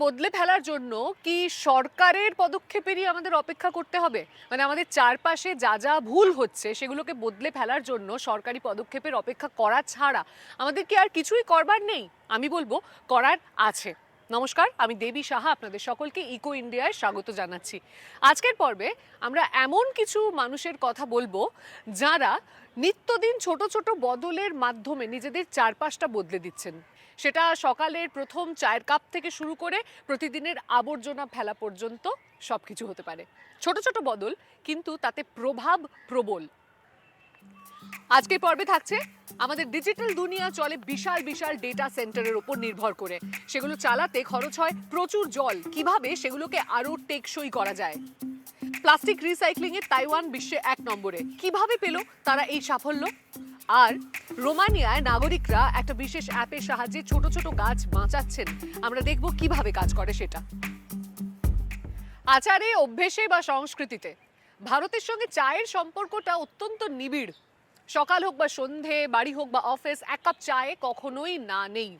বদলে ফেলার জন্য কি সরকারের পদক্ষেপেরই আমাদের অপেক্ষা করতে হবে? মানে আমাদের চারপাশে যা যা ভুল হচ্ছে সেগুলোকে বদলে ফেলার জন্য সরকারি পদক্ষেপের অপেক্ষা করা ছাড়া আমাদের কি আর কিছুই করবার নেই? আমি বলবো করার আছে। নমস্কার, আমি দেবী সাহা আপনাদের সকলকে ইকো ইন্ডিয়ায় স্বাগত জানাচ্ছি। আজকের পর্বে আমরা এমন কিছু মানুষের কথা বলবো যারা নিত্যদিন ছোট ছোট বদলের মাধ্যমে নিজেদের চারপাশটা বদলে দিচ্ছেন। সেটা সকালের প্রথম চায়ের কাপ থেকে শুরু করে প্রতিদিনের আবর্জনা ফেলা পর্যন্ত সবকিছু হতে পারে। ছোট ছোট বদল, কিন্তু তাতে প্রভাব প্রবল। আজকের পর্বে থাকছে আমাদের ডিজিটাল দুনিয়া চলে বিশাল বিশাল ডেটা সেন্টারের উপর নির্ভর করে। সেগুলো চালাতে খরচ হয় প্রচুর জল। কিভাবে সেগুলোকে আরো টেকসই করা যায়? প্লাস্টিক রিসাইক্লিং এ তাইওয়ান বিশ্বে 1 নম্বরে। কিভাবে পেল তারা এই সাফল্য? আর রোমানিয়ায় নাগরিকরা একটা বিশেষ অ্যাপের সাহায্যে ছোট ছোট গাছ বাঁচাচ্ছেন। আমরা দেখব কিভাবে কাজ করে সেটা। আচারে, অভ্যেসে বা সংস্কৃতিতে ভারতের সঙ্গে চায়ের সম্পর্কটা অত্যন্ত নিবিড়। সকাল হোক বা সন্ধে, বাড়ি হোক বা অফিস, এক কাপ চায়ে কখনোই না নেই।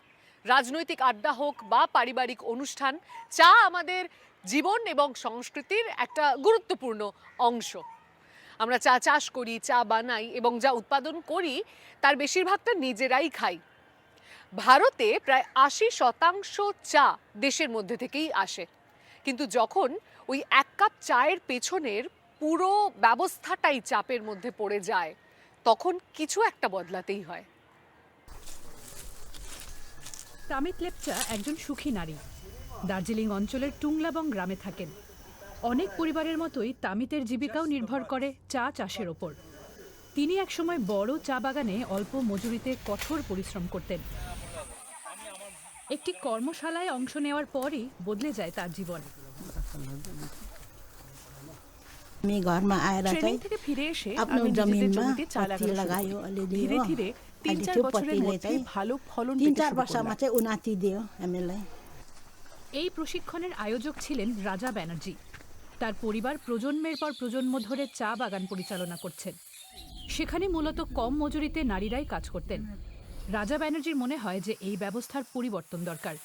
রাজনৈতিক আড্ডা হোক বা পারিবারিক অনুষ্ঠান, চা আমাদের জীবন এবং সংস্কৃতির একটা গুরুত্বপূর্ণ অংশ। আমরা চা চাষ করি, চা বানাই এবং যা উৎপাদন করি তার বেশিরভাগটা নিজেরাই খাই। ভারতে প্রায় 80% চা দেশের মধ্যে থেকেই আসে। কিন্তু যখন ওই এক কাপ চায়ের পেছনের পুরো ব্যবস্থাটাই চাপের মধ্যে পড়ে যায়, তখন কিছু একটা বদলাতেই হয়। তামিত লেপচা একজন সুখী নারী। দার্জিলিং অঞ্চলের টুংলাবং গ্রামে থাকেন। অনেক পরিবারের মতোই তামিতের জীবিকাও নির্ভর করে চা চাষের ওপর। তিনি একসময় বড় চা বাগানে অল্প মজুরিতে কঠোর পরিশ্রম করতেন। একটি কর্মশালায় অংশ নেওয়ার পরই বদলে যায় তার জীবন। ট্রেনিং থেকে ফিরে এসে আমি নিজেদের জমিতে চা লাগানো। ধীরে ধীরে 3-4 বছরের মধ্যেই ভালো ফলন পেতে শুরু করলাম। এই প্রশিক্ষণের আয়োজক ছিলেন রাজা ব্যানার্জি। তার পরিবার প্রজন্মের পর প্রজন্ম ধরে চা বাগান পরিচালনা করছেন। সেখানে মূলত কম মজুরিতে নারীরাই কাজ করতেন। রাজা ব্যানার্জির মনে হয় যে এই ব্যবস্থার পরিবর্তন দরকার।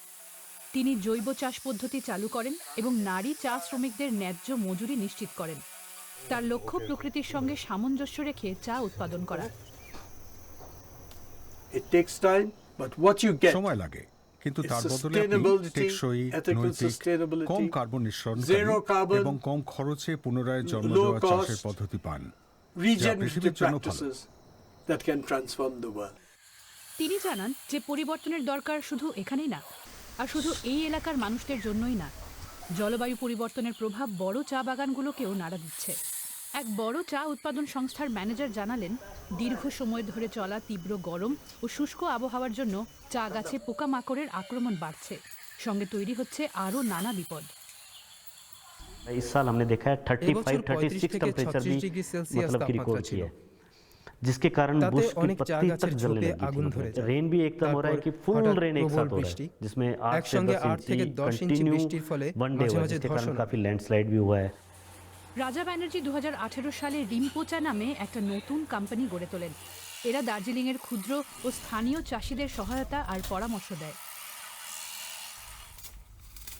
তিনি জৈব চাষ পদ্ধতি চালু করেন এবং নারী চা শ্রমিকদের ন্যায্য মজুরি নিশ্চিত করেন। তার লক্ষ্য প্রকৃতির সঙ্গে সামঞ্জস্য রেখে চা উৎপাদন করা। সময় লাগে, কিন্তু তার বদলে টেকসই, নৈতিক, কম কার্বন নিঃসরণকারী এবং কম খরচে পুনরায় জন্ম দেওয়া চাষের পদ্ধতি পান, যা পৃথিবীর জন্য ভালো। তিনি জানান যে পরিবর্তনের দরকার শুধু এখানেই না, আর শুধু এই এলাকার মানুষদের জন্যই না। জলবায়ু পরিবর্তনের প্রভাব বড় চা বাগানগুলোকেও নাড়া দিচ্ছে। এক বড় চা উৎপাদন সংস্থার ম্যানেজার জানালেন, দীর্ঘ সময় ধরে চলা তীব্র গরম ও শুষ্ক আবহাওয়ার জন্য চা গাছে পোকামাকড়ের আক্রমণ বাড়ছে। সঙ্গে তৈরি হচ্ছে আরও নানা বিপদ। इस साल हमने देखा है 35-36 टेम्परेचर भी मतलब की रिकॉर्ड किया है, जिसके कारण बुश की पत्ती तक जलने लगी थी। रेन भी एकदम हो रहा है कि फुल रेन एक साथ हो रहा है, जिसमें 8 से 10 इंच कंटिन्यू वन डे हुआ है, जिसके कारण काफी लैंडस्लाइड भी हुआ है। রাজা ব্যানার্জি 2018 সালে রিম্পোচা নামে একটা নতুন কোম্পানি গড়ে তোলেন। এরা দার্জিলিংয়ের ক্ষুদ্র ও স্থানীয় চাষিদের সহায়তা আর পরামর্শ দেয়।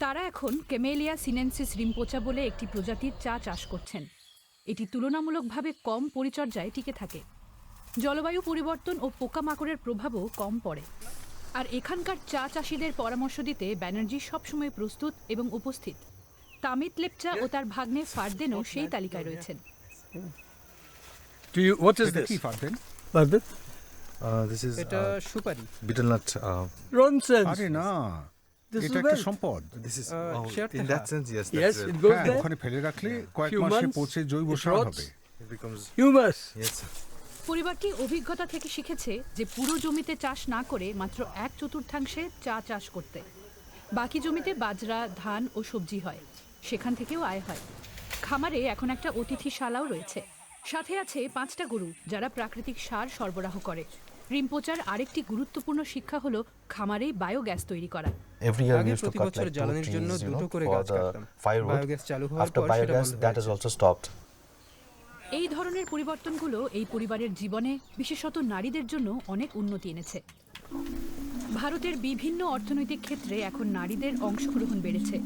তারা এখন কেমেলিয়া সিনেনসিস রিম্পোচা বলে একটি প্রজাতির চা চাষ করছেন। এটি তুলনামূলকভাবে কম পরিচর্যায় টিকে থাকে। জলবায়ু পরিবর্তন ও পোকামাকড়ের প্রভাবও কম পড়ে। আর এখানকার চা চাষিদের পরামর্শ দিতে ব্যানার্জি সবসময় প্রস্তুত এবং উপস্থিত। তামিত লেপচা ও তার ভাগ্নে ফারদেনও সেই তালিকায় রয়েছেন। কি ফারদেন? এটা সুপারি, betel nut. আরে না, এটা একটা সম্পদ। In that sense, yes. Yes, That's it it. goes হ্যাঁ, there. ওখানে ফেলে রাখলে কয়েক Few মাসে months, পচে জৈব it সার rots. হবে। It becomes Humus. yes. Sir. পরিবারটি অভিজ্ঞতা থেকে শিখেছে যে পুরো জমিতে চাষ না করে মাত্র 1/4 চা চাষ করতে। বাকি জমিতে বাজরা, ধান ও সবজি হয়। সেখান থেকেও আয় হয়। খামারে এখন একটা অতিথিশালাও রয়েছে। সাথে আছে 5টা গরু, যারা প্রাকৃতিক সার সরবরাহ করে। রিম্পোচার আরেকটি গুরুত্বপূর্ণ শিক্ষা হলো খামারেই বায়োগ্যাস তৈরি করা। Every year we আগে used to প্রতি cut বছর like 2 জ্বালানির জন্য trees, দুটো করে for গাছ the কাটতাম। firewood. বায়োগ্যাস চালু হওয়ার After পর সেটা biogas, বন্ধ that হয়ে has যায়। also stopped. এই ধরনের পরিবর্তনগুলো এই পরিবারের জীবনে, বিশেষত নারীদের জন্য অনেক উন্নতি এনেছে। ভারতের বিভিন্ন অর্থনৈতিক ক্ষেত্রে এখন নারীদের অংশগ্রহণ বেড়েছে,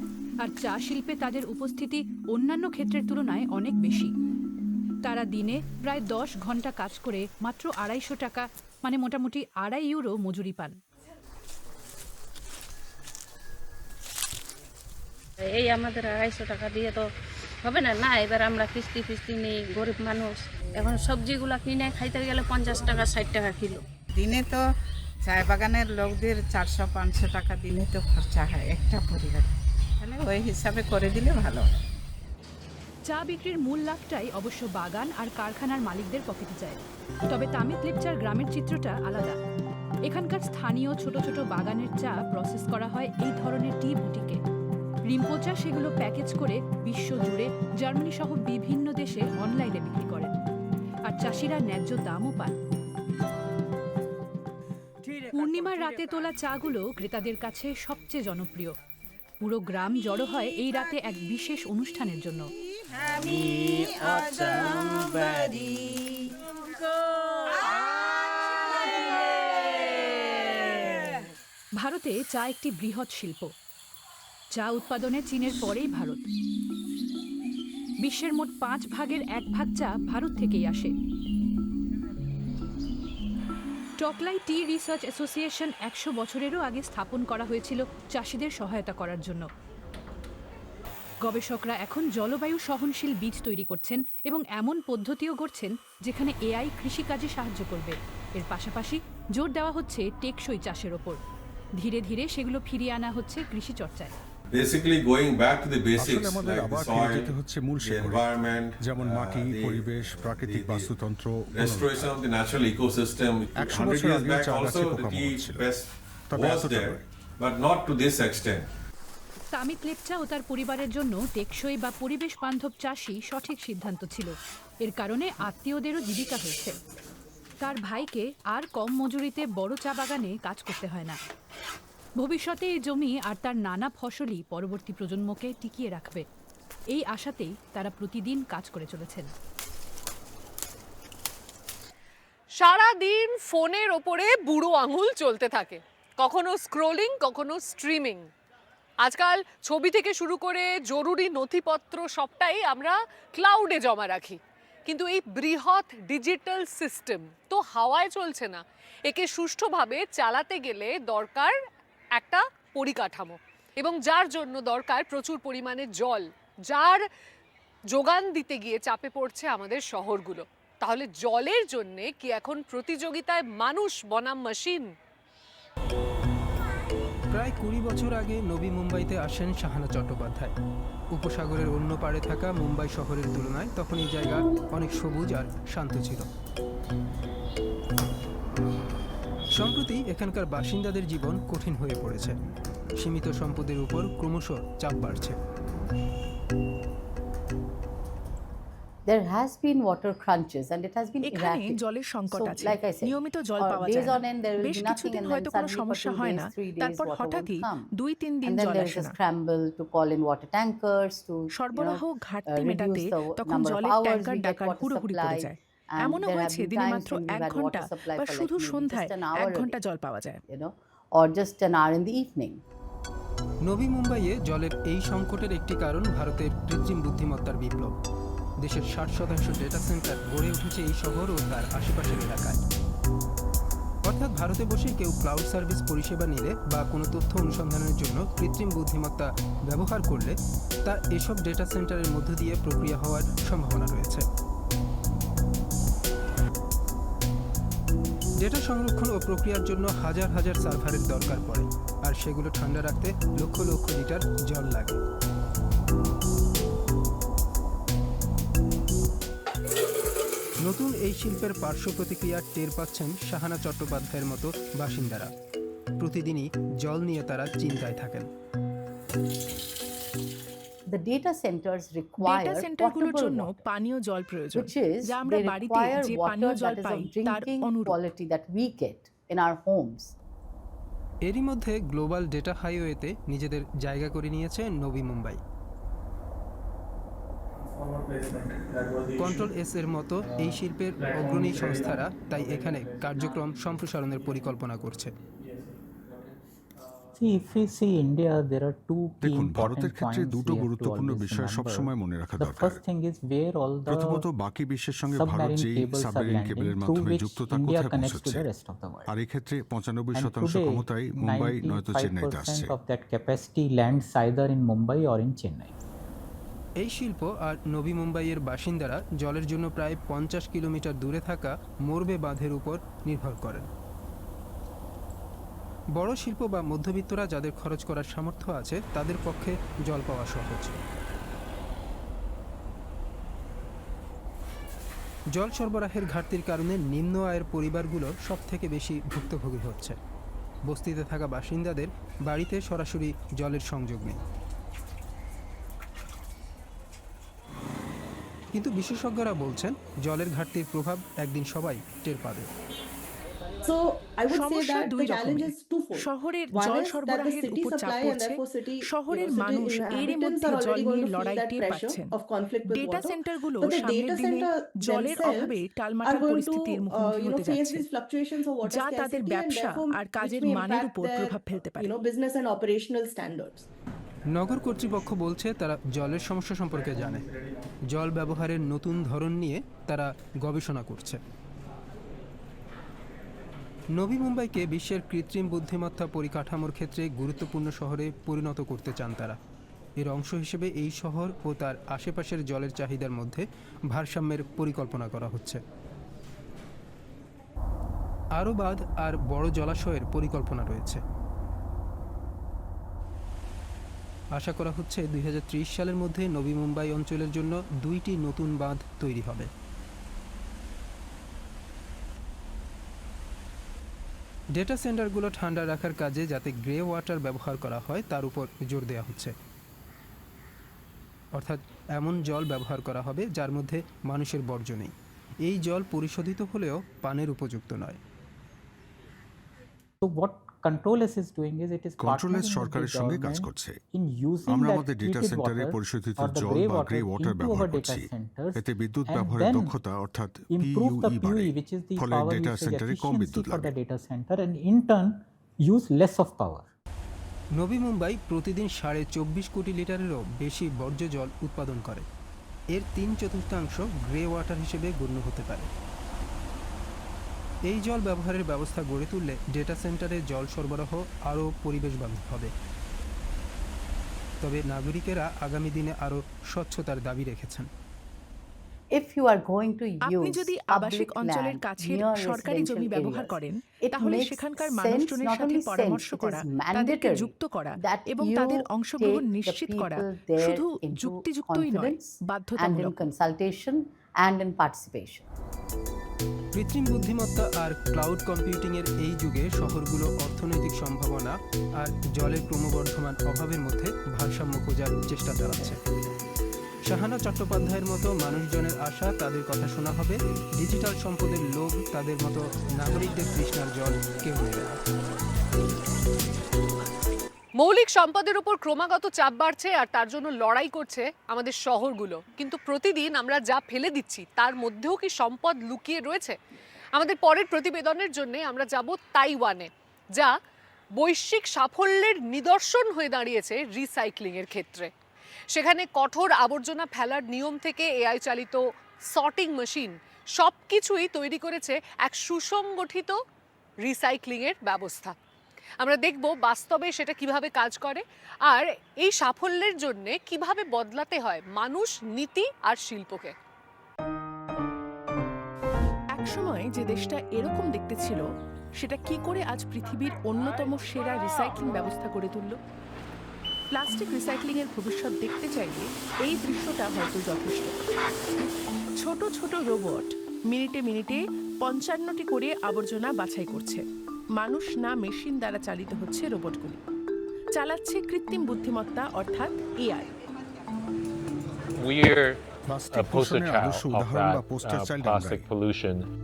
আর চা শিল্পে তাদের উপস্থিতি অন্যান্য ক্ষেত্রের তুলনায় অনেক বেশি। তারা দিনে প্রায় 10 ঘন্টা কাজ করে মাত্র 250 টাকা, মানে মোটামুটি 2.5 ইউরো মজুরি পান। এই আমাদের 250 টাকা দিয়ে তো হবে না। না, এবার আমরা কিস্তি ফিস্তি নেই, গরিব মানুষ। এখন সবজিগুলো কিনে খাইতে গেলে 50 টাকা 60 টাকা কিলো। দিনে তো চায় বাগানের লোকদের 400-500 টাকা দিনে তো খরচা হয় একটা পরিবারে, তাহলে ওই হিসাবে করে দিলে ভালো। চা বিক্রির মূল লাভটাই অবশ্য বাগান আর কারখানার মালিকদের পকেটে যায়। তবে তামিল লেপচার গ্রামের চিত্রটা আলাদা। এখানকার স্থানীয় ছোট ছোট বাগানের চা প্রসেস করা হয় এই ধরনের টি বুটিকে। রিম্পোচা সেগুলো প্যাকেজ করে বিশ্বজুড়ে জার্মানি সহ বিভিন্ন দেশে অনলাইনে বিক্রি করেন, আর চাষিরা ন্যায্য দামও পান। পূর্ণিমার রাতে তোলা চাগুলো ক্রেতাদের কাছে সবচেয়ে জনপ্রিয়। পুরো গ্রাম জড়ো হয় এই রাতে এক বিশেষ অনুষ্ঠানের জন্য। ভারতে চা একটি বৃহৎ শিল্প। চা উৎপাদনে চীনের পরেই ভারত। বিশ্বের মোট 5 ভাগের 1 ভাগ চা ভারত থেকেই আসে। টকলাই টি রিসার্চ অ্যাসোসিয়েশন 100 বছরেরও আগে স্থাপন করা হয়েছিল চাষিদের সহায়তা করার জন্য। গবেষকরা এখন জলবায়ু সহনশীল বীজ তৈরি করছেন এবং এমন পদ্ধতিও গড়ছেন যেখানে এআই কৃষিকাজে সাহায্য করবে। এর পাশাপাশি জোর দেওয়া হচ্ছে টেকসই চাষের ওপর। ধীরে ধীরে সেগুলো ফিরিয়ে আনা হচ্ছে কৃষি চর্চায়। Basically going back to the basics, আসলে আমাদের like the আবার ফিরে soil, যেতে হচ্ছে মূল the শিকড়ে, environment, যেমন মাটি, the- পরিবেশ, প্রাকৃতিক the বাস্তুতন্ত্র, restoration of the natural ecosystem. 100 100 বছর years আগেও back চা গাছে also the পোকা tea মরছিল। pest তবে was এতটা there, নয়। but not to this extent. Tamil Lepcha ও তার পরিবারের জন্য টেকসই বা পরিবেশ বান্ধব চাষই সঠিক সিদ্ধান্ত ছিল। এর কারণে আত্মীয়দেরও জীবিকা হয়েছে। তার ভাইকে আর কম মজুরিতে বড় চা বাগানে কাজ করতে হয় না। ভবিষ্যতে এই জমি আর তার নানা ফসলই পরবর্তী প্রজন্মকে টিকিয়ে রাখবে। এই আশাতেই তারা প্রতিদিন কাজ করে চলেছেন। সারাদিন ফোনের ওপরে বুড়ো আঙুল চলতে থাকে, কখনো স্ক্রোলিং, কখনো স্ট্রিমিং। আজকাল ছবি থেকে শুরু করে জরুরি নথিপত্র সবটাই আমরা ক্লাউডে জমা রাখি। কিন্তু এই বৃহৎ ডিজিটাল সিস্টেম তো হাওয়ায় চলছে না। একে সুষ্ঠুভাবে চালাতে গেলে দরকার একটা পরিকাঠামো, এবং যার জন্য দরকার প্রচুর পরিমাণে জল, যার যোগান দিতে গিয়ে চাপে পড়ছে আমাদের শহরগুলো। তাহলে জলের জন্যে কি এখন প্রতিযোগিতায় মানুষ বনাম মেশিন? প্রায় 20 বছর আগে নবী মুম্বাইতে আসেন শাহানা চট্টোপাধ্যায়। উপসাগরের অন্য পাড়ে থাকা মুম্বাই শহরের তুলনায় তখন এই জায়গা অনেক সবুজ আর শান্ত ছিল। সম্প্রতি এখানকার বাসিন্দাদের জীবন কঠিন হয়ে পড়েছে। সীমিত সম্পদের উপর ক্রমশ চাপ বাড়ছে। There has been water crunches and it has been এখানে erratic. জলের সংকট So, আছে। like I said, নিয়মিত জল পাওয়া days যায় on না। end there will বেশ be nothing কিছুদিন and then হয়তো কোনো suddenly for সমস্যা 2 হয় days, না, 3 days তারপর water হঠাৎই won't come. 2-3 দিন And then জল there is আসে a না। scramble to call in water tankers to সরবরাহ ঘাটতি মেটাতে reduce the তখন number of জলের hours ট্যাঙ্কার we get ডাকার water হুড়োহুড়ি পড়ে supply. যায়। And এমনও there have হয়েছে been দিনে times মাত্র when we've 1 had ঘন্টা water supply বা for like শুধু maybe সন্ধ্যায় just an hour 1 a ঘন্টা day, জল পাওয়া যায়। you know, or just an hour in the evening. নবী মুম্বাইয়ে জলের এই সংকটের একটি কারণ ভারতের কৃত্রিম বুদ্ধিমত্তার বিপ্লব। দেশের 60% ডেটা সেন্টার গড়ে উঠেছে এই শহর ও তার আশেপাশের এলাকায়। অর্থাৎ ভারতে বসে কেউ ক্লাউড সার্ভিস পরিষেবা নিলে বা কোনো তথ্য অনুসন্ধানের জন্য কৃত্রিম বুদ্ধিমত্তা ব্যবহার করলে তা এসব ডেটা সেন্টারের মধ্য দিয়ে প্রক্রিয়া হওয়ার সম্ভাবনা রয়েছে। ডেটা সংরক্ষণ ও প্রক্রিয়ার জন্য হাজার হাজার সার্ভারের দরকার পড়ে, আর সেগুলো ঠান্ডা রাখতে লক্ষ লক্ষ লিটার জল লাগে। নতুন এই শিল্পের পার্শ্ব প্রতিক্রিয়া টের পাচ্ছেন শাহানা চট্টোপাধ্যায়ের মতো বাসিন্দারা। প্রতিদিনই জল নিয়ে তারা চিন্তায় থাকেন। The data centers require data সেন্টারগুলোর potable জন্য water, পানীয় জল প্রয়োজন, which is যা আমরা they বাড়িতে require যে water পানীয় জল that is পাই of তার drinking অনুরূপ। quality that we get in our homes. এরই মধ্যে গ্লোবাল ডেটা হাইওয়েতে নিজেদের জায়গা করে নিয়েছে নবী মুম্বাই। কন্ট্রোল এস এর মতো এই শিল্পের অগ্রণী সংস্থারা তাই এখানে কার্যক্রম সম্প্রসারণের পরিকল্পনা করছে। দেখুন, ভারতের ক্ষেত্রে দুটো গুরুত্বপূর্ণ বিষয় সবসময় মনে রাখা দরকার। প্রথমত, বাকি বিশ্বের সঙ্গে ভারত যেই সাবমেরিন কেবলের মাধ্যমে যুক্ততা কোথায় পৌঁছচ্ছে, আর এই ক্ষেত্রে 95% ক্ষমতাই মুম্বাই নয়তো চেন্নাইতে আসছে। এই শিল্প আর নবী মুম্বাইয়ের বাসিন্দারা জলের জন্য প্রায় 50 কিলোমিটার দূরে থাকা মোরবে বাঁধের উপর নির্ভর করেন। বড় শিল্প বা মধ্যবিত্তরা যাদের খরচ করার সামর্থ্য আছে তাদের পক্ষে জল পাওয়া সহজ। জল সরবরাহের ঘাটতির কারণে নিম্ন আয়ের পরিবারগুলো সবথেকে বেশি ভুক্তভোগী হচ্ছে। বস্তিতে থাকা বাসিন্দাদের বাড়িতে সরাসরি জলের সংযোগ নেই। কিন্তু বিশেষজ্ঞরা বলছেন জলের ঘাটতির প্রভাব একদিন সবাই টের পাবে। সমস্যা দুই রকমের। শহরের জল সরবরাহের উপর চাপ পড়ছে, শহরের মানুষ এর মধ্যে জল নিয়ে লড়াই টের পাচ্ছেন। ডেটা সেন্টারগুলো সামনের দিনে জলের অভাবে টালমাটাল পরিস্থিতির মুখোমুখি হতে যাচ্ছে, যা তাদের ব্যবসা আর কাজের মানের উপর প্রভাব ফেলতে পারে। নগর কর্তৃপক্ষ বলছে তারা জলের সমস্যা সম্পর্কে জানে। জল ব্যবহারের নতুন ধরন নিয়ে তারা গবেষণা করছে। নবী মুম্বাইকে বিশ্বের কৃত্রিম বুদ্ধিমত্তা পরিকাঠামোর ক্ষেত্রে গুরুত্বপূর্ণ শহরে পরিণত করতে চান তারা। এর অংশ হিসেবে এই শহর ও তার আশেপাশের জলের চাহিদার মধ্যে ভারসাম্যের পরিকল্পনা করা হচ্ছে। আরও বাঁধ আর বড় জলাশয়ের পরিকল্পনা রয়েছে। আশা করা হচ্ছে 2030 সালের মধ্যে নবী মুম্বাই অঞ্চলের জন্য 2টি নতুন বাঁধ তৈরি হবে। ডেটা সেন্টারগুলো ঠান্ডা রাখার কাজে যাতে গ্রে ওয়াটার ব্যবহার করা হয় তার উপর জোর দেওয়া হচ্ছে। অর্থাৎ এমন জল ব্যবহার করা হবে যার মধ্যে মানুষের বর্জ্য নেই। এই জল পরিশোধিত হলেও পানের উপযুক্ত নয়। কন্ট্রোলেস সরকারের সঙ্গে কাজ করছে। আমরা আমাদের ডেটা সেন্টারে পরিশোধিত জল বা গ্রে ওয়াটার ব্যবহার করছি। এতে বিদ্যুৎ ব্যবহারের দক্ষতা অর্থাৎ পিইউই বাড়ে, ফলে ডেটা সেন্টারে কম বিদ্যুৎ লাগে। নবী মুম্বাই প্রতিদিন 24.5 কোটি লিটারেরও বেশি বর্জ্য জল উৎপাদন করে। এর 3/4 গ্রে ওয়াটার হিসেবে গণ্য হতে পারে। এই জল ব্যবহারের ব্যবস্থা গড়ে তুললে ডেটা সেন্টারে জল সরবরাহ আরও পরিবেশ বান্ধব হবে। তবে নাগরিকেরা আগামী দিনে আরও স্বচ্ছতার দাবি রেখেছেন। আপনি যদি আবাসিক অঞ্চলের কাছের সরকারি জমি ব্যবহার করেন, তাহলে সেখানকার মানুষজনের সাথে পরামর্শ করা, তাদেরকে যুক্ত করা এবং তাদের অংশগ্রহণ নিশ্চিত করা শুধু যুক্তিযুক্তই নয়, বাধ্যতামূলক। কৃত্রিম বুদ্ধিমত্তা আর ক্লাউড কম্পিউটিংয়ের এই যুগে শহরগুলো অর্থনৈতিক সম্ভাবনা আর জলের ক্রমবর্ধমান অভাবের মধ্যে ভারসাম্য খোঁজার চেষ্টা চালাচ্ছে। শাহানা চট্টোপাধ্যায়ের মতো মানুষজনের আশা তাদের কথা শোনা হবে, ডিজিটাল সম্পদের লোভ তাদের মতো নাগরিকদের তৃষ্ণার জল কেউ নেবে না। মৌলিক সম্পদের উপর ক্রমাগত চাপ বাড়ছে আর তার জন্য লড়াই করছে আমাদের শহরগুলো। কিন্তু প্রতিদিন আমরা যা ফেলে দিচ্ছি তার মধ্যেও কি সম্পদ লুকিয়ে রয়েছে? আমাদের পরের প্রতিবেদনের জন্য আমরা যাব তাইওয়ানে, যা বৈশ্বিক সাফল্যের নিদর্শন হয়ে দাঁড়িয়েছে রিসাইক্লিংয়ের ক্ষেত্রে। সেখানে কঠোর আবর্জনা ফেলার নিয়ম থেকে এআই চালিত সর্টিং মেশিন সব কিছুই তৈরি করেছে এক সুসংগঠিত রিসাইক্লিংয়ের ব্যবস্থা। আমরা দেখব বাস্তবে সেটা কিভাবে কাজ করে আর এই সাফল্যের জন্য কিভাবে বদলাতে হয় মানুষ, নীতি আর শিল্পকে। একসময় যে দেশটা এরকম দেখতে ছিল, সেটা কি করে আজ পৃথিবীর অন্যতম সেরা রিসাইক্লিং ব্যবস্থা করে তুলল? প্লাস্টিক রিসাইক্লিং এর ভবিষ্যৎ দেখতে চাইলে এই দৃশ্যটা হয়তো যথেষ্ট। ছোট ছোট রোবট মিনিটে মিনিটে 55টি করে আবর্জনা বাছাই করছে। মানুষ না মেশিন দ্বারা চালিত হচ্ছে রোবটগুলি। চালাচ্ছে কৃত্রিম বুদ্ধিমত্তা অর্থাৎ এআই।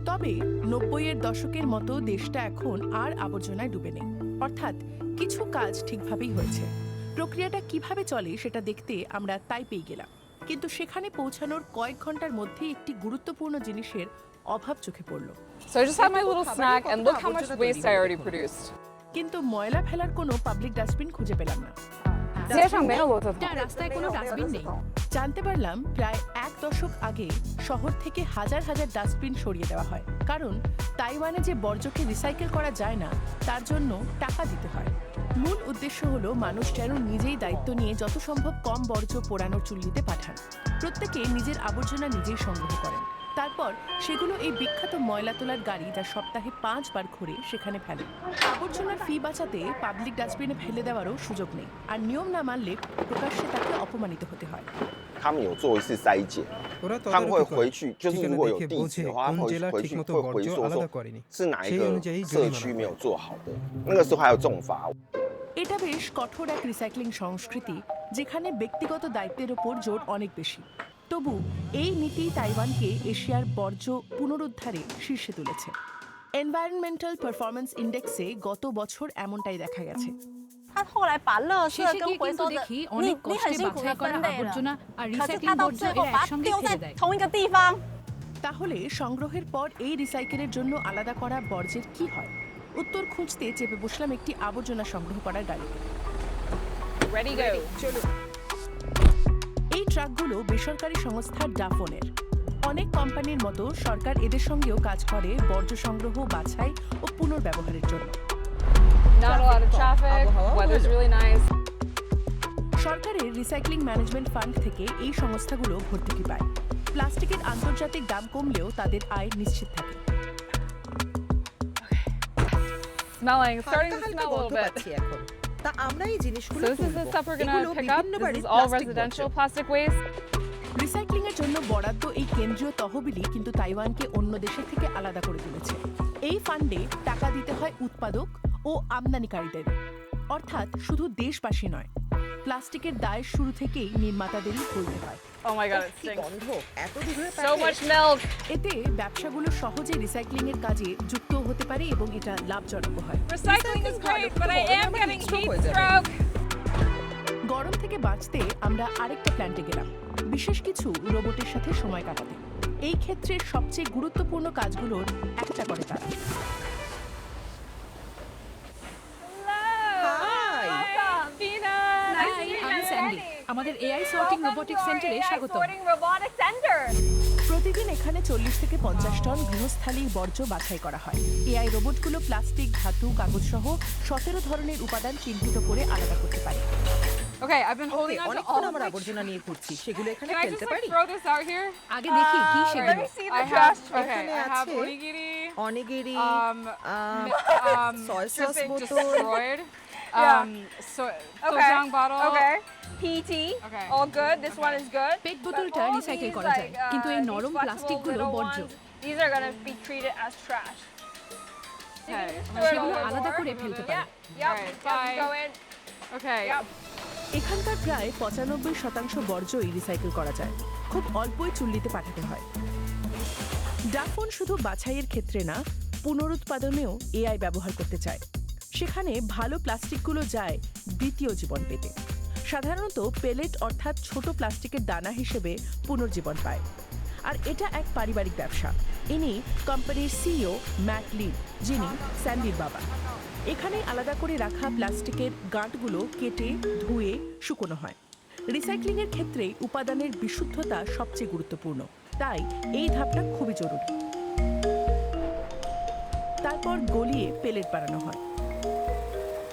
তবে 90-এর দশকের মতো দেশটা এখন আর আবর্জনায় ডুবে নেই, অর্থাৎ কিছু কাজ ঠিকভাবেই হয়েছে। প্রক্রিয়াটা কিভাবে চলে সেটা দেখতে আমরা তাইপেই গেলাম, কিন্তু সেখানে পৌঁছানোর কয়েক ঘন্টার মধ্যে একটি গুরুত্বপূর্ণ জিনিসের অভাব চোখে পড়ল। So I just had my little snack and look how much waste I already produced. কিন্তু ময়লা ফেলার কোনো পাবলিক ডাস্টবিন খুঁজে পেলাম না। রাস্তায় কোনো ডাস্টবিন নেই। জানতে পারলাম প্রায় 1 দশক আগে শহর থেকে হাজার হাজার ডাস্টবিন সরিয়ে দেওয়া হয়, কারণ তাইওয়ানে যে বর্জ্যকে রিসাইকেল করা যায় না তার জন্য টাকা দিতে হয়। মূল উদ্দেশ্য হলো মানুষ যেন নিজেই দায়িত্ব নিয়ে যত সম্ভব কম বর্জ্য পোড়ানোর চুল্লিতে পাঠান। প্রত্যেকে নিজের আবর্জনা নিজেই সংগ্রহ করেন, তারপর সেগুলো এই বিখ্যাত ময়লা তোলার গাড়ি যা সপ্তাহে 5 বার ঘুরে সেখানে ফেলে। আবর্জনার ফি বাঁচাতে পাবলিক ডাস্টবিনে ফেলে দেওয়ারও সুযোগ নেই, আর নিয়ম না মানলে প্রকাশ্যে তাকে অপমানিত হতে হয়।他们有做一次筛检，他们会回去，就是如果有地址的话，他们回去会回说是哪一个社区没有做好的，那个时候还有重罚。এটা বেশ কঠোর এক রিসাইক্লিং সংস্কৃতি, যেখানে ব্যক্তিগত দায়িত্বের ওপর জোর অনেক বেশি। তবু এই নীতি তাইওয়ানকে এশিয়ার বর্জ্য পুনরুদ্ধারে শীর্ষে তুলেছে। এনভায়রনমেন্টাল পারফরম্যান্স ইন্ডেক্সে গত বছর এমনটাই দেখা গেছে। শেষে গিয়ে কিন্তু দেখি অনেক কষ্টে বাছাই করা আবর্জনা আর রিসাইক্লিং বর্জ্য এরা একসঙ্গে ফেলে দেয়। তাহলে সংগ্রহের পর এই রিসাইকেলের জন্য আলাদা করা বর্জ্যের কি হয়? উত্তর খুঁজতে চেপে বসলাম একটি আবর্জনা সংগ্রহ করার গাড়ি। এই ট্রাকগুলো বেসরকারি সংস্থা ডাফনের। অনেক কোম্পানির মতো সরকার এদের সঙ্গেও কাজ করে বর্জ্য সংগ্রহ, বাছাই ও পুনর্ব্যবহারের জন্য। সরকারের রিসাইক্লিং ম্যানেজমেন্ট ফান্ড থেকে এই সংস্থাগুলো ভর্তুকি পায়। প্লাস্টিকের আন্তর্জাতিক দাম কমলেও তাদের আয় নিশ্চিত থাকে। তা আমরা এই জিনিসগুলো রিসাইক্লিং এর জন্য বরাদ্দ এই কেন্দ্রীয় তহবিলই কিন্তু তাইওয়ানকে অন্য দেশের থেকে আলাদা করে তুলেছে। এই ফান্ডে টাকা দিতে হয় উৎপাদক ও আমদানিকারীদের, অর্থাৎ শুধু দেশবাসী নয়, প্লাস্টিকের দায় শুরু থেকেই নির্মাতাদেরই বলতে হয়। এতে ব্যবসাগুলো সহজে রিসাইক্লিং এর কাজে যুক্ত হতে পারে এবং এটা লাভজনক হয়। গরম থেকে বাঁচতে আমরা আরেকটা প্ল্যান্টে গেলাম, বিশেষ কিছু রোবটের সাথে সময় কাটাতে। এই ক্ষেত্রে সবচেয়ে গুরুত্বপূর্ণ কাজগুলোর একটা করে তারা। আমাদের এআই সর্টিং রোবোটিক্স সেন্টারে স্বাগত। প্রতিদিন এখানে 40 থেকে 50 টন গৃহস্থালী বর্জ্য বাছাই করা হয়। এআই রোবটগুলো প্লাস্টিক, ধাতু, কাগজ সহ 17 ধরনের উপাদান চিহ্নিত করে আলাদা করতে পারে। অনেকক্ষণ আমরা আবর্জনা নিয়ে ঘুরছি, সেগুলো এখানে ফেলতে পারি? আগে দেখি কি সেগুলো। এখানে আছে অনিগিরি, সয়া সস বোতল, পেট বোতলটা রিসাইকেল করা যায়, কিন্তু এই নরম প্লাস্টিকগুলো বর্জ্য। সেগুলো আলাদা করে ফেলতে পারে। এখানকার প্রায় 95% বর্জ্যই রিসাইকেল করা যায়, খুব অল্পই চুল্লিতে পাঠাতে হয়। ডাফন শুধু বাছাইয়ের ক্ষেত্রে না, পুনরুৎপাদনেও এআই ব্যবহার করতে চায়। সেখানে ভালো প্লাস্টিকগুলো যায় দ্বিতীয় জীবন পেতে। সাধারণত পেলেট অর্থাৎ ছোট প্লাস্টিকের দানা হিসেবে পুনর্জীবন পায়। আর এটা এক পারিবারিক ব্যবসা। ইনি কোম্পানির সিইও ম্যাট লিন, যিনি স্যান্ডির বাবা। এখানে আলাদা করে রাখা প্লাস্টিকের গাঁটগুলো কেটে ধুয়ে শুকনো হয়। রিসাইক্লিংয়ের ক্ষেত্রে উপাদানের বিশুদ্ধতা সবচেয়ে গুরুত্বপূর্ণ, তাই এই ধাপটা খুবই জরুরি। তারপর গলিয়ে পেলেট বানানো হয়।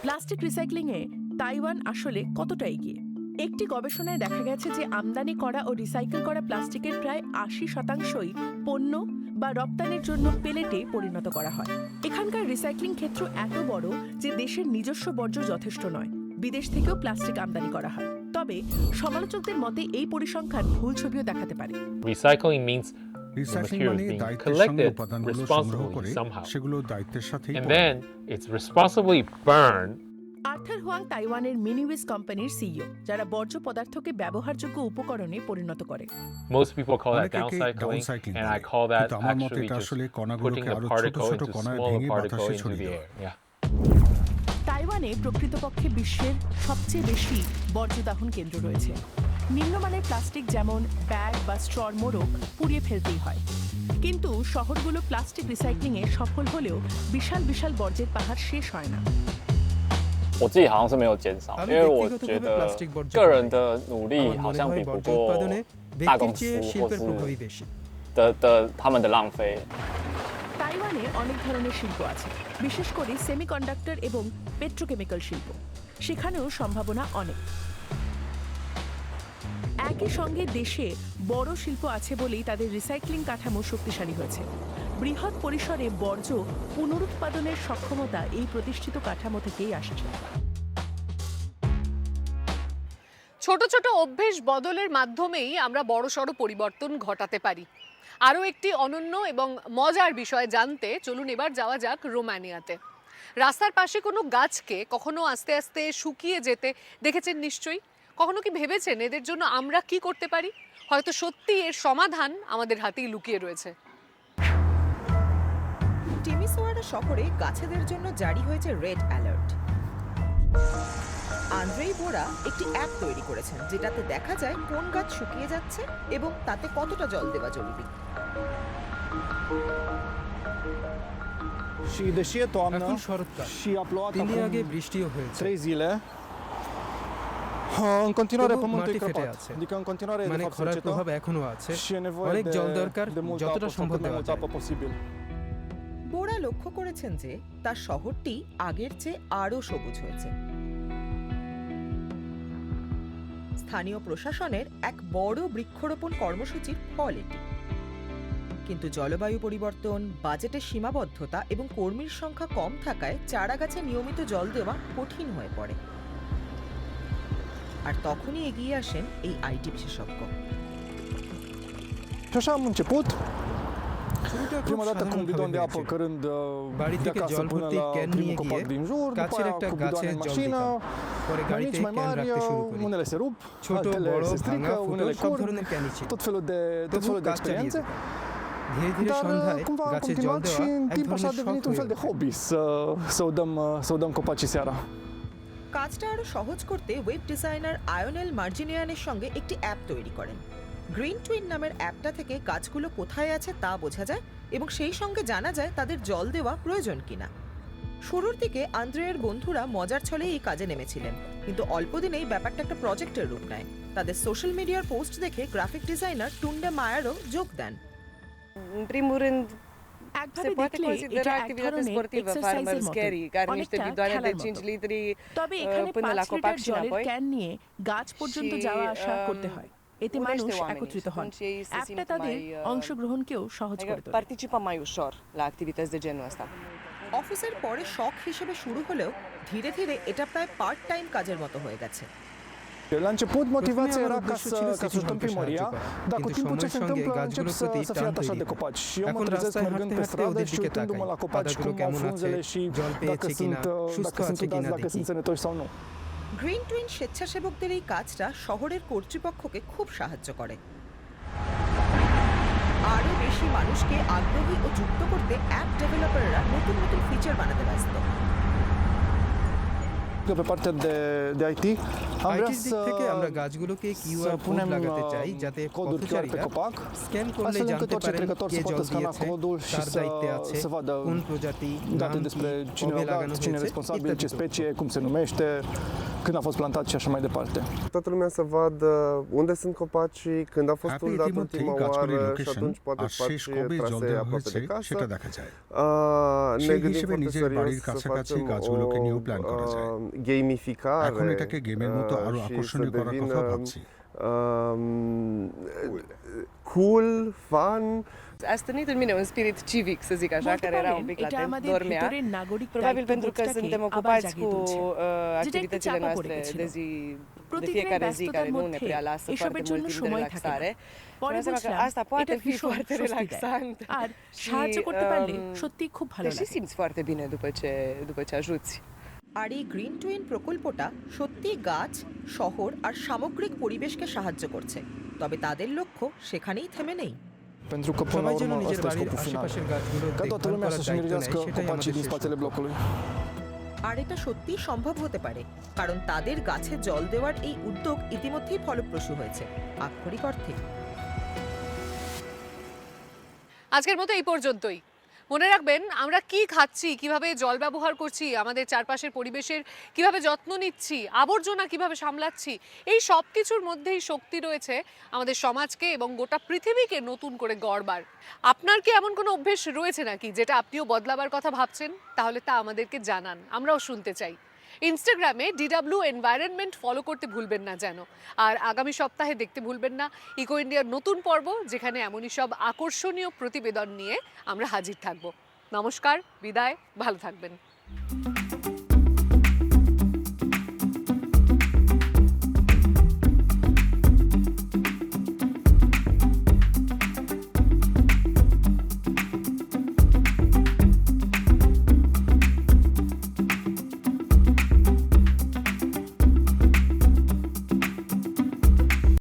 প্লাস্টিক রিসাইক্লিংয়ে তাইওয়ান আসলে কতটা এগিয়ে? একটি গবেষণায় দেখা গেছে যে আমদানি করা ও রিসাইকেল করা প্লাস্টিকের প্রায় 80%ই পণ্য বা রপ্তানির জন্য পেলেটে পরিণত করা হয়। এখানকার রিসাইক্লিং ক্ষেত্র এত বড় যে দেশের নিজস্ব বর্জ্য যথেষ্ট নয়, বিদেশ থেকেও প্লাস্টিক আমদানি করা হয়। তবে সমালোচকদের মতে এই পরিসংখ্যান ভুল ছবিও দেখাতে পারে। রিসাইক্লিং মানে দায়িত্বের সঙ্গে উপাদানগুলো সংগ্রহ করে সেগুলো দায়িত্বের সাথেই আর্থার হুয়াং তাইওয়ানের মিনিউইস কোম্পানির সিইও, যারা বর্জ্য পদার্থকে ব্যবহারযোগ্য উপকরণে পরিণত করে। Most people call that downcycling, and I call that actually just putting a particle into smaller particle into the air. তাইওয়ানে প্রকৃতপক্ষে বিশ্বের সবচেয়ে বেশি বর্জ্য দাহন কেন্দ্র রয়েছে। নিম্নমানের প্লাস্টিক যেমন ব্যাগ বা স্ট্রর মোড়ক পুড়িয়ে ফেলতেই হয়। কিন্তু শহরগুলো প্লাস্টিক রিসাইক্লিংয়ে সফল হলেও বিশাল বিশাল বর্জ্যের পাহাড় শেষ হয় না। 我自己好像是没有减少，因为我觉得个人的努力好像比不过大公司或是他们的浪费。 তাইওয়ানে অনেক ধরনের শিল্প আছে, বিশেষ করে সেমিকন্ডাক্টর এবং পেট্রোকেমিক্যাল শিল্প। সেখানেও সম্ভাবনা অনেক। একই সঙ্গে দেশে বড় শিল্প আছে বলেই তাদের রিসাইক্লিং কাঠামো শক্তিশালী হয়েছে। বৃহৎ পরিসরে বর্জ্য পুনরুৎপাদনের সক্ষমতা এই প্রতিষ্ঠিত কাঠামো থেকেই আসছে। ছোট ছোট অভ্যেস বদলের মাধ্যমেই আমরা বড়সড় পরিবর্তন ঘটাতে পারি। আরও একটি অনন্য এবং মজার বিষয় জানতে চলুন এবার যাওয়া যাক রোমানিয়াতে। রাস্তার পাশে কোনো গাছকে কখনো আস্তে আস্তে শুকিয়ে যেতে দেখেছেন নিশ্চয়ই। কখনো কি ভেবেছেন এদের জন্য আমরা কি করতে পারি? হয়তো সত্যি এর সমাধান আমাদের হাতেই লুকিয়ে রয়েছে। টিমিসোয়ারা শহরে গাছেদের জন্য জারি হয়েছে রেড অ্যালার্ট। আন্দ্রেই বোরা একটি অ্যাপ তৈরি করেছেন যেটাতে দেখা যায় কোন গাছ শুকিয়ে যাচ্ছে এবং তাতে কতটা জল দেওয়া জরুরি। এখন শরৎকাল, 3 দিন আগে বৃষ্টিও হয়েছে। তবু মাটি ফেটে আছে, মানে খরার প্রভাব এখনো আছে। অনেক জল দরকার, যতটা সম্ভব দেওয়া যায়। বোরা লক্ষ্য করেছেন যে তার শহরটি আগের চেয়ে আরও সবুজ হয়েছে। স্থানীয় প্রশাসনের এক বড় বৃক্ষরোপণ কর্মসূচির ফল এটি। কিন্তু জলবায়ু পরিবর্তন, বাজেটের সীমাবদ্ধতা এবং কর্মীর সংখ্যা কম থাকায় চারা গাছে নিয়মিত জল দেওয়া কঠিন হয়ে পড়ে। আর তখনই এগিয়ে আসেন এই আইটি বিশেষজ্ঞ। prima dată cu un bidon de apă cărând baড়ি থেকে জল ভর্তি ক্যান নিয়ে গিয়ে কাছের একটা গাছে জল দিতাম। পরে গাড়িতে ক্যান রাখতে শুরু করি। unele se rup, ছোট বড় ভাঙা ফুটো সব ধরনের ক্যানই ছিল। tot felul de experiențe. ধীরে ধীরে সন্ধ্যায় গাছে জল দেওয়া এক ধরনের devenit un fel de hobby să udăm copacii seara. কাজটা আরো সহজ করতে ওয়েব ডিজাইনার আয়োনেল মার্জিনিয়ানের সঙ্গে একটি অ্যাপ তৈরি করেন। গ্রিন টুইন নামের অ্যাপটা থেকে গাছগুলো কোথায় আছে তা বোঝা যায় এবং সেই সঙ্গে জানা যায় তাদের জল দেওয়া প্রয়োজন কিনা। শুরুর দিকে আন্দ্রেয়ের বন্ধুরা মজার ছলে এই কাজে নেমেছিলেন, কিন্তু অল্প দিনেই ব্যাপারটা একটা প্রজেক্টের রূপ নেয়। তাদের সোশ্যাল মিডিয়ার পোস্ট দেখে গ্রাফিক ডিজাইনার টুন্ডে মায়ারও যোগ দেন। একভাবে দেখলে এটা এক ধরনের এক্সারসাইজের মতো, অনেকটা খেলার মতো। তবে এখানে 5 লিটার জলের ক্যান নিয়ে গাছ পর্যন্ত যাওয়া আসা করতে হয়। এতে মানুষ একত্রিত হন। অ্যাপটা তাদের অংশগ্রহণকেও সহজ করে তোলে। অফিসের পরে শখ হিসেবে শুরু হলেও ধীরে ধীরে এটা প্রায় পার্ট টাইম কাজের মতো হয়ে গেছে। La început motivația era ca să ajutăm primăria, dar cu timpul ce se întâmplă încep să fie atașat de copaci. Și eu mă trezesc mergând pe stradă și uitându-mă la copaci cum au frunzele și dacă sunt udați, dacă sunt sănătoși sau nu. Green twin স্বেচ্ছাসেবকদের এই কাজটা শহরের কর্তৃপক্ষকে খুব সাহায্য করে। আরও বেশি মানুষকে আগ্রহী ও যুক্ত করতে অ্যাপ ডেভেলপাররা নতুন নতুন ফিচার বানাতে ব্যস্ত। Pe partea de IT am vrea să আমরা গাছগুলোকে কিউআর কোড লাগাতে চাই যাতে পথচারীরা স্ক্যান করলে জানতে পারেন কে জল দিয়েছে, কার দায়িত্বে আছে, কোন প্রজাতি, date despre cine e responsabil, ce specie, cum se numește, când a fost plantat și așa mai departe. Toată lumea să vadă unde sunt copacii, când a fost uldat ultima oară și atunci poate faci trasee aproape de casă. Ne gândim foarte serios să facem o gamificare এখন এটাকে গেমের মতো আরো আকর্ষণীয় করার কথা ভাবছি। Cool, fun. A stârnit în mine un spirit civic, să zic așa, care era un pic latent, dormea. Probabil pentru că suntem ocupați cu activitățile noastre de zi, de fiecare zi, care nu ne prea lasă foarte mult timp de relaxare. Că asta poate fi foarte relaxant și te simți foarte bine după ce ajuți. আর এই green twin প্রকল্পটা সত্যি গাছ, শহর আর সামগ্রিক পরিবেশকে সাহায্য করছে, তবে তাদের লক্ষ্য সেখানেই থেমে নেই। Pentru că până la urmă ăsta e scopul final. Ca toată lumea să-și îngrijească copacii din spatele blocului. আর এটা সত্যিই সম্ভব হতে পারে, কারণ তাদের গাছে জল দেওয়ার এই উদ্যোগ ইতিমধ্যেই ফলপ্রসূ হয়েছে আক্ষরিক অর্থে। আজকের মতো এই পর্যন্তই। মনে রাখবেন আমরা কি খাচ্ছি, কিভাবে জল ব্যবহার করছি, আমাদের চারপাশের পরিবেশের কিভাবে যত্ন নিচ্ছি, আবর্জনা কিভাবে সামলাচ্ছি, এই সব কিছুর মধ্যেই শক্তি রয়েছে আমাদের সমাজকে এবং গোটা পৃথিবীকে নতুন করে গড়বার। আপনার কি এমন কোনো অভ্যেস রয়েছে নাকি যেটা আপনিও বদলাবার কথা ভাবছেন? তাহলে তা আমাদেরকে জানান, আমরাও শুনতে চাই। ইনস্টাগ্রামে DW এনভায়রনমেন্ট ফলো করতে ভুলবেন না যেন। আর আগামী সপ্তাহে দেখতে ভুলবেন না ইকো ইন্ডিয়ার নতুন পর্ব, যেখানে এমনই সব আকর্ষণীয় প্রতিবেদন নিয়ে আমরা হাজির থাকব। নমস্কার, বিদায়, ভালো থাকবেন।